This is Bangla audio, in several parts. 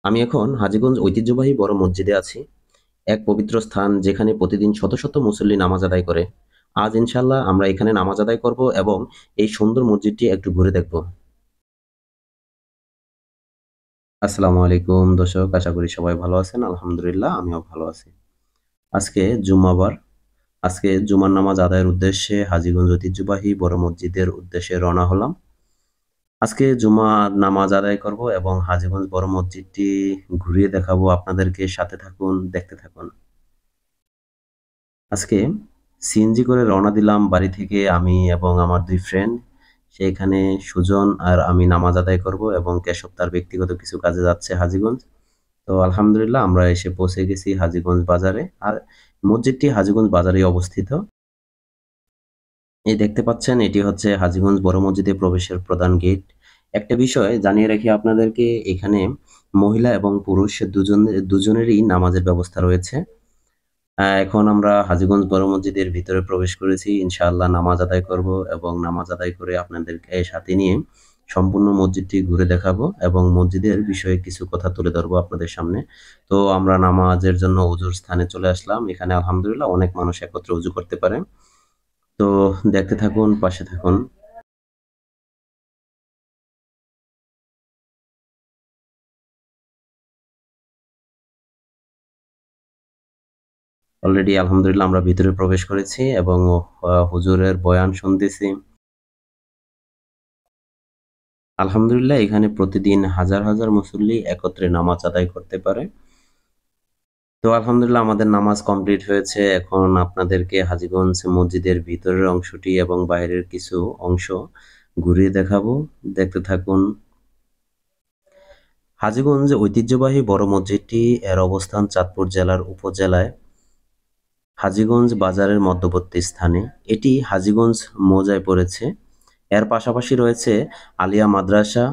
আমি এখন হাজীগঞ্জ ঐতিহ্যবাহী বড় মসজিদে আছি। এক পবিত্র স্থান যেখানে প্রতিদিন শত শত মুসল্লি নামাজ আদায় করে। আজ ইনশাআল্লাহ আমরা এখানে নামাজ আদায় করব এবং এই সুন্দর মসজিদটি একটু ঘুরে দেখব। আসসালামু আলাইকুম দর্শক, আশা করি সবাই ভালো আছেন। আলহামদুলিল্লাহ আমিও ভালো আছি। আজকে জুম্মাবার। আজকে জুমার নামাজ আদায়ের উদ্দেশ্যে হাজীগঞ্জ ঐতিহ্যবাহী বড় মসজিদের উদ্দেশ্যে রওনা হলাম। আজকে জুমার নামাজ আদায় করব এবং হাজীগঞ্জ বড় মসজিদটি ঘুরিয়ে দেখাবো আপনাদেরকে। সাথে থাকুন, দেখতে থাকুন। আজকে সিএনজি করে রওনা দিলাম বাড়ি থেকে, আমি এবং আমার ২ ফ্রেন্ড। সেখানে সুজন আর আমি নামাজ আদায় করব এবং কেশব তার ব্যক্তিগত কিছু কাজে যাচ্ছে হাজীগঞ্জ। তো আলহামদুলিল্লাহ আমরা এসে পৌঁছে গেছি হাজীগঞ্জ বাজারে। আর মসজিদটি হাজীগঞ্জ বাজারেই অবস্থিত। এই দেখতে পাচ্ছেন, এটি হচ্ছে হাজীগঞ্জ বড় মসজিদে প্রবেশের প্রধান গেট। একটা বিষয় জানিয়ে রাখি আপনাদেরকে, এখানে মহিলা এবং পুরুষ দুজনেরই নামাজের ব্যবস্থা রয়েছে। এখন আমরা হাজীগঞ্জ বড় মসজিদের ভিতরে প্রবেশ করেছি। ইনশাআল্লাহ নামাজ আদায় করব এবং নামাজ আদায় করে আপনাদেরকে সাথে নিয়ে সম্পূর্ণ মসজিদটি ঘুরে দেখাবো এবং মসজিদের বিষয়ে কিছু কথা তুলে ধরবো আপনাদের সামনে। তো আমরা নামাজের জন্য ওযুর স্থানে চলে আসলাম। এখানে আলহামদুলিল্লাহ অনেক মানুষ একত্রে ওযু করতে পারে। তো দেখতে থাকুন, পাশে থাকুন। অলরেডি আলহামদুলিল্লাহ আমরা ভিতরে প্রবেশ করেছি এবং হুজুরের বয়ান শুনতেছি। আলহামদুলিল্লাহ এখানে প্রতিদিন হাজার হাজার মুসল্লি একত্রে নামাজ আদায় করতে পারে। তো আলহামদুলিল্লাহ আমাদের নামাজ কমপ্লিট হয়েছে। এখন আপনাদেরকে হাজীগঞ্জ মসজিদের ভিতরের অংশটি এবং বাইরের কিছু অংশ ঘুরিয়ে দেখাবো। দেখতে থাকুন। হাজীগঞ্জ ঐতিহ্যবাহী বড় মসজিদটি এর অবস্থান চাঁদপুর জেলার উপজেলায় হাজীগঞ্জ বাজারের মধ্যবর্তী স্থানে। এটি হাজীগঞ্জ মৌজায় পড়েছে। এর পাশাপাশি রয়েছে আলিয়া মাদ্রাসা,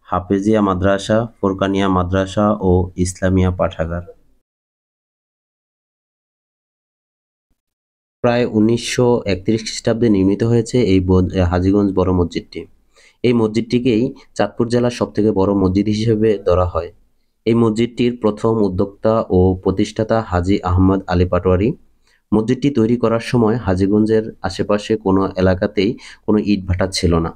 হাফেজিয়া মাদ্রাসা, ফোরকানিয়া মাদ্রাসা ও ইসলামিয়া পাঠাগার। প্রায় ১৯৩১ খ্রিস্টাব্দে নির্মিত হয়েছে এই হাজীগঞ্জ বড় মসজিদটি। এই মসজিদটিকেই চাঁদপুর জেলার সবথেকে বড় মসজিদ হিসেবে ধরা হয়। এই মসজিদটির প্রথম উদ্যোক্তা ও প্রতিষ্ঠাতা হাজী আহমদ আলী পাটোয়ারী। মসজিদটি তৈরি করার সময় হাজীগঞ্জের আশেপাশে কোনো এলাকাতেই কোনো ইটভাটা ছিল না।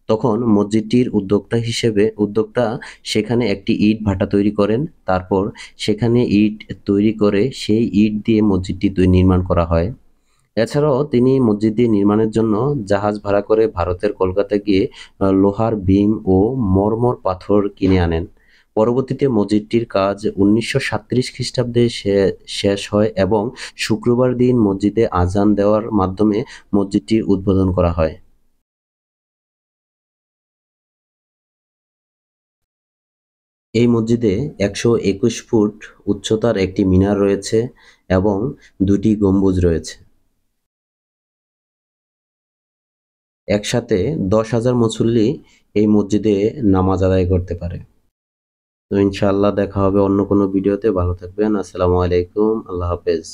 তখন মসজিদটির উদ্যোক্তা সেখানে একটি ইটভাটা তৈরি করেন। তারপর সেখানে ইট তৈরি করে সেই ইট দিয়ে মসজিদটি নির্মাণ করা হয়। এছাড়াও তিনি মসজিদটি নির্মাণের জন্য জাহাজ ভাড়া করে ভারতের কলকাতা গিয়ে লোহার বিম ও মরমর পাথর কিনে আনেন। পরবর্তীতে মসজিদটির কাজ ১৯৩৭ খ্রিস্টাব্দে শেষ হয় এবং শুক্রবার দিন মসজিদে আজান দেওয়ার মাধ্যমে মসজিদটির উদ্বোধন করা হয়। এই মসজিদে ১২১ ফুট উচ্চতার একটি মিনার রয়েছে এবং ২টি গম্বুজ রয়েছে। একসাথে ১০,০০০ মুসল্লি এই মসজিদে নামাজ আদায় করতে পারে। তো ইনশাআল্লাহ দেখা হবে অন্য কোনো ভিডিওতে। ভালো থাকবেন। আসসালামু আলাইকুম। আল্লাহ হাফেজ।